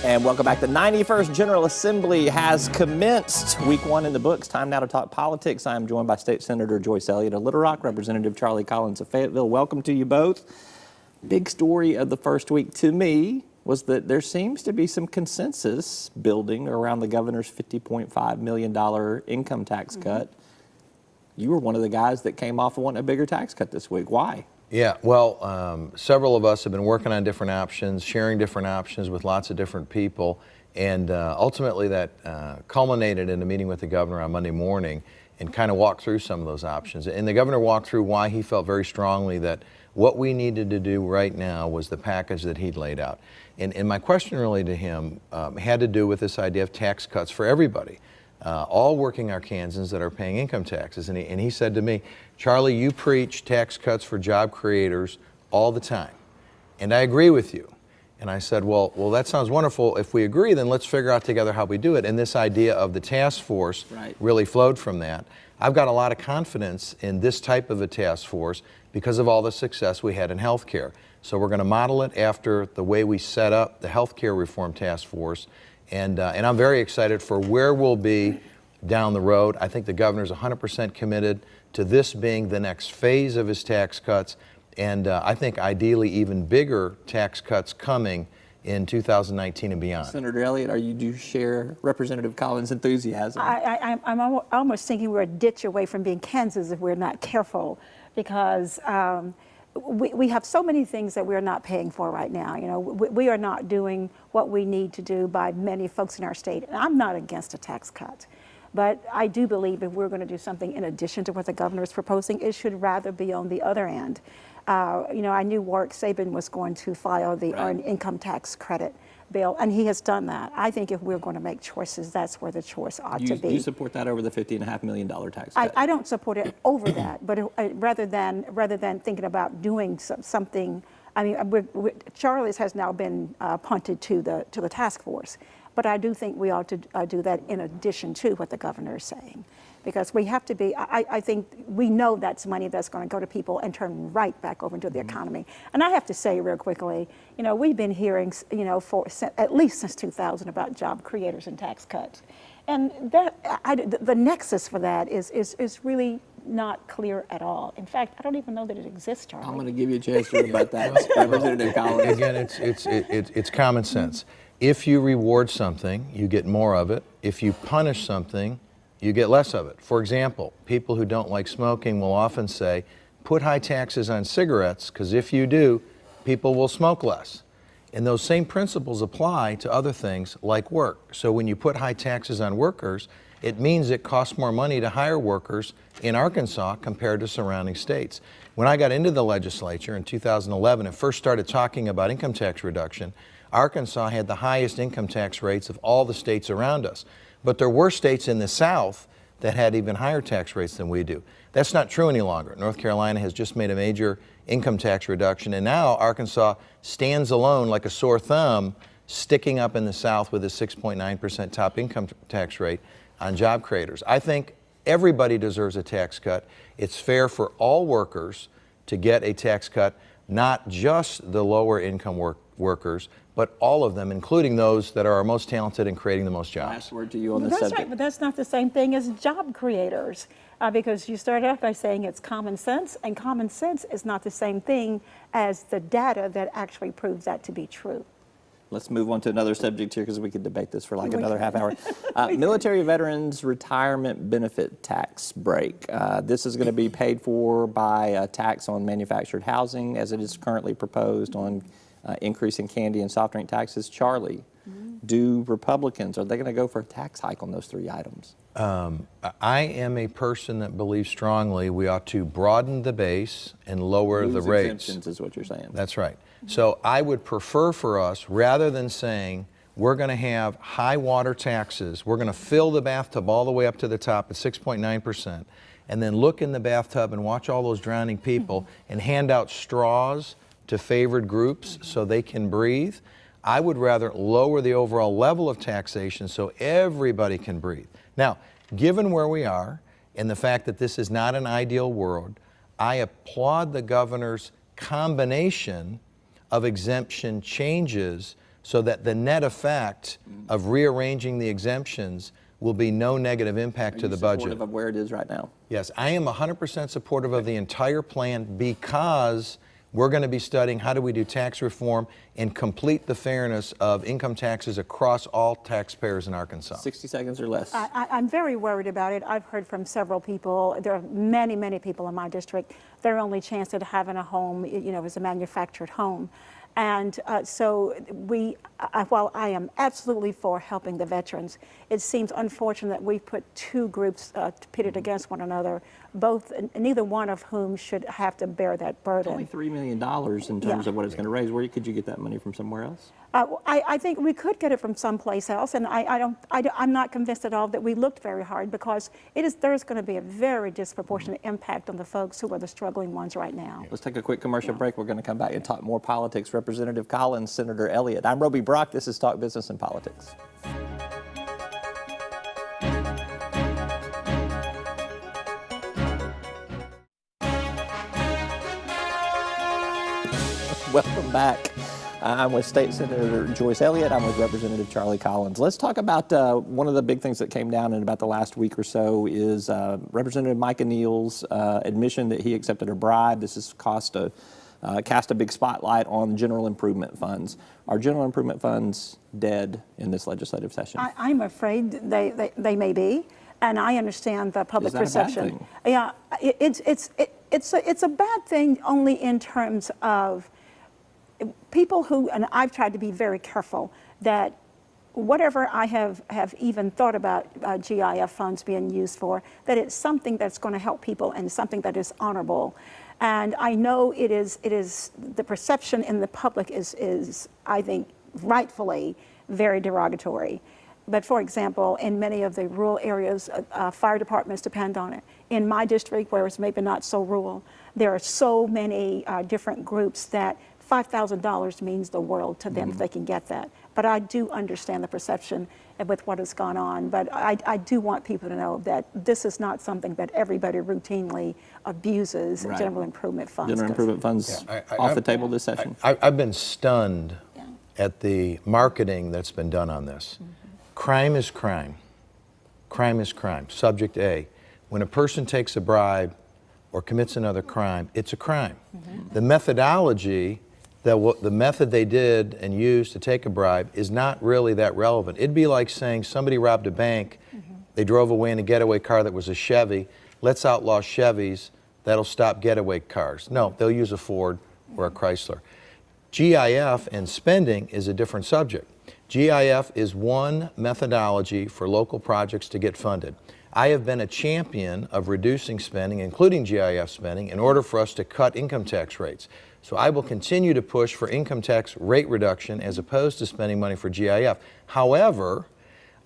And welcome back. The 91st General Assembly has commenced. Week 1 in the books. Time now to talk politics. I am joined by State Senator Joyce Elliott of Little Rock, Representative Charlie Collins of Fayetteville. Welcome to you both. Big story of the first week to me was that there seems to be some consensus building around the governor's $50.5 million income tax cut. You were one of the guys that came off of wanting a bigger tax cut this week. Why? Yeah, well, several of us have been working on different options, sharing different options with lots of different people, and ultimately that culminated in a meeting with the governor on Monday morning and kind of walked through some of those options. And the governor walked through why he felt very strongly that what we needed to do right now was the package that he'd laid out. And my question really to him had to do with this idea of tax cuts for everybody. All working Arkansans that are paying income taxes. And he said to me, Charlie, you preach tax cuts for job creators all the time. And I agree with you. And I said, well, that sounds wonderful. If we agree, then let's figure out together how we do it. And this idea of the task force really flowed from that. I've got a lot of confidence in this type of a task force because of all the success we had in healthcare. So we're going to model it after the way we set up the healthcare reform task force. And I'm very excited for where we'll be down the road. I think the governor's 100% committed to this being the next phase of his tax cuts. And I think ideally even bigger tax cuts coming in 2019 and beyond. Senator Elliott, do you share Representative Collins' enthusiasm? I'm almost thinking we're a ditch away from being Kansas if we're not careful, because we have so many things that we're not paying for right now. You know, we are not doing what we need to do by many folks in our state. And I'm not against a tax cut, but I do believe if we're going to do something in addition to what the governor is proposing, it should rather be on the other end. You know, I knew Warwick Sabin was going to file the earned income tax credit bill, and he has done that. I think if we're going to make choices, that's where the choice ought to be. You support that over the $50.5 million tax cut? I don't support it over that, but rather than thinking about doing something, I mean, Charlie's has now been punted to the task force, but I do think we ought to do that in addition to what the governor is saying. Because we have to be, I think we know that's money that's going to go to people and turn right back over into the economy. And I have to say real quickly, you know, we've been hearing, you know, for at least since 2000 about job creators and tax cuts. And that, the nexus for that is really not clear at all. In fact, I don't even know that it exists, Charlie. I'm going to give you a chance to about that, Representative Collins. Again, it's common sense. If you reward something, you get more of it. If you punish something, you get less of it. For example, people who don't like smoking will often say, put high taxes on cigarettes, because if you do, people will smoke less. And those same principles apply to other things like work. So when you put high taxes on workers, it means it costs more money to hire workers in Arkansas compared to surrounding states. When I got into the legislature in 2011 and first started talking about income tax reduction, Arkansas had the highest income tax rates of all the states around us. But there were states in the South that had even higher tax rates than we do. That's not true any longer. North Carolina has just made a major income tax reduction, and now Arkansas stands alone like a sore thumb, sticking up in the South with a 6.9% top income tax rate on job creators. I think everybody deserves a tax cut. It's fair for all workers to get a tax cut, not just the lower income workers, but all of them, including those that are our most talented in creating the most jobs. Last word to you on this That's subject. right, but that's not the same thing as job creators, because you started off by saying it's common sense, and common sense is not the same thing as the data that actually proves that to be true. Let's move on to another subject here because we could debate this for like another half hour. Military veterans retirement benefit tax break. This is going to be paid for by a tax on manufactured housing as it is currently proposed on increasing candy and soft drink taxes. Charlie, do Republicans, are they going to go for a tax hike on those three items? I am a person that believes strongly we ought to broaden the base and lower the rates. Exemptions is what you're saying. That's right. So I would prefer for us, rather than saying we're going to have high water taxes, we're going to fill the bathtub all the way up to the top at 6.9%, and then look in the bathtub and watch all those drowning people and hand out straws to favored groups so they can breathe. I would rather lower the overall level of taxation so everybody can breathe. Now, given where we are and the fact that this is not an ideal world, I applaud the governor's combination of exemption changes so that the net effect of rearranging the exemptions will be no negative impact to the budget. Supportive of where it is right now? Yes, I am 100% supportive of the entire plan because we're going to be studying how do we do tax reform and complete the fairness of income taxes across all taxpayers in Arkansas. 60 seconds or less. I'm very worried about it. I've heard from several people. There are many, many people in my district. Their only chance at having a home, is a manufactured home. And so while I am absolutely for helping the veterans, it seems unfortunate that we've put two groups pitted against one another, neither one of whom should have to bear that burden. Only $3 million in terms of what it's going to raise. Where could you get that money from somewhere else? I think we could get it from someplace else, and I'm not convinced at all that we looked very hard, because there's going to be a very disproportionate impact on the folks who are the struggling ones right now. Let's take a quick commercial break. We're going to come back and talk more politics. Representative Collins, Senator Elliott. I'm Roby Brock. This is Talk Business and Politics. Welcome back. I'm with State Senator Joyce Elliott. I'm with Representative Charlie Collins. Let's talk about one of the big things that came down in about the last week or so is Representative Micah Neal's admission that he accepted a bribe. This has cast a big spotlight on general improvement funds. Are general improvement funds dead in this legislative session? I'm afraid they may be, and I understand the public perception. Is that a bad thing? Yeah, it's a bad thing only in terms of people who, and I've tried to be very careful that whatever I have even thought about GIF funds being used for, that it's something that's going to help people and something that is honorable. And I know it is the perception in the public is I think rightfully very derogatory. But for example, in many of the rural areas, fire departments depend on it. In my district, where it's maybe not so rural, there are so many different groups that $5,000 means the world to them if they can get that. But I do understand the perception with what has gone on. But I do want people to know that this is not something that everybody routinely abuses. Right. General improvement funds. General improvement funds off the table this session? I've been stunned at the marketing that's been done on this. Crime is crime. Crime is crime. Subject A. When a person takes a bribe or commits another crime, it's a crime. The methodology, the method they did and used to take a bribe is not really that relevant. It'd be like saying somebody robbed a bank, they drove away in a getaway car that was a Chevy, let's outlaw Chevys, that'll stop getaway cars. No, they'll use a Ford or a Chrysler. GIF and spending is a different subject. GIF is one methodology for local projects to get funded. I have been a champion of reducing spending, including GIF spending, in order for us to cut income tax rates. So I will continue to push for income tax rate reduction as opposed to spending money for GIF. However,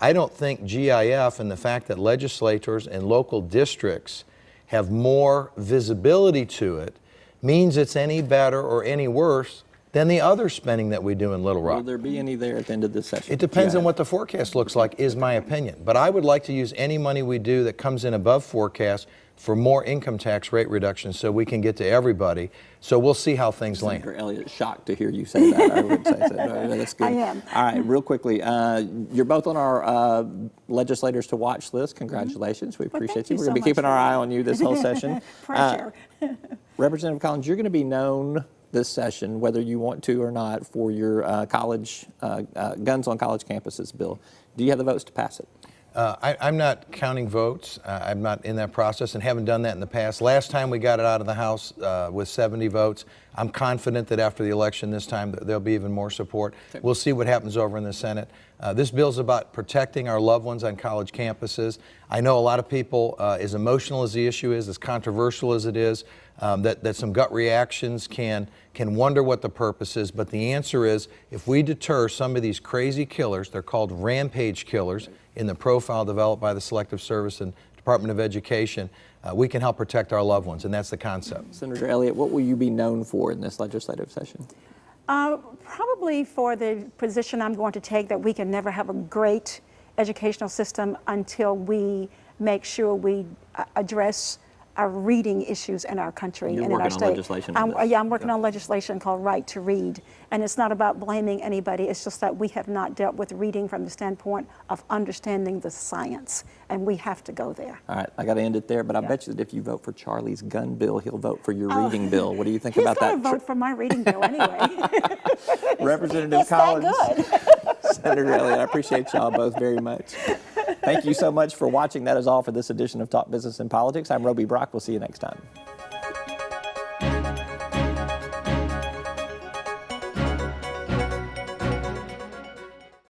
I don't think GIF and the fact that legislators and local districts have more visibility to it means it's any better or any worse than the other spending that we do in Little Rock. Will there be any there at the end of this session? It depends on what the forecast looks like, is my opinion. But I would like to use any money we do that comes in above forecast for more income tax rate reduction so we can get to everybody. So we'll see how things land. Senator Elliott, shocked to hear you say that. I would say so. No, that's good. I am. All right, real quickly, you're both on our legislators to watch list. Congratulations. We appreciate thank you We're going to so be keeping much our for eye that. on you this whole session. Pressure. Representative Collins, you're going to be known this session, whether you want to or not, for your college guns on college campuses bill. Do you have the votes to pass it? I'm not counting votes. I'm not in that process and haven't done that in the past. Last time we got it out of the House with 70 votes. I'm confident that after the election this time there'll be even more support. Okay. We'll see what happens over in the Senate. This bill's about protecting our loved ones on college campuses. I know a lot of people, as emotional as the issue is, as controversial as it is, that some gut reactions can wonder what the purpose is, but the answer is if we deter some of these crazy killers, they're called rampage killers in the profile developed by the Selective Service and Department of Education, we can help protect our loved ones, and that's the concept. Senator Elliott, what will you be known for in this legislative session? Probably for the position I'm going to take that we can never have a great educational system until we make sure we address reading issues in our country You're and in our working on state. legislation on this. Yeah, I'm working on legislation called Right to Read, and it's not about blaming anybody. It's just that we have not dealt with reading from the standpoint of understanding the science, and we have to go there. All right, I got to end it there, but I bet you that if you vote for Charlie's gun bill, he'll vote for your reading bill. What do you think about that? He's going to vote for my reading bill anyway. Representative It's Collins, that good. Senator Elliott, I appreciate y'all both very much. Thank you so much for watching. That is all for this edition of Talk Business and Politics. I'm Roby Brock. We'll see you next time.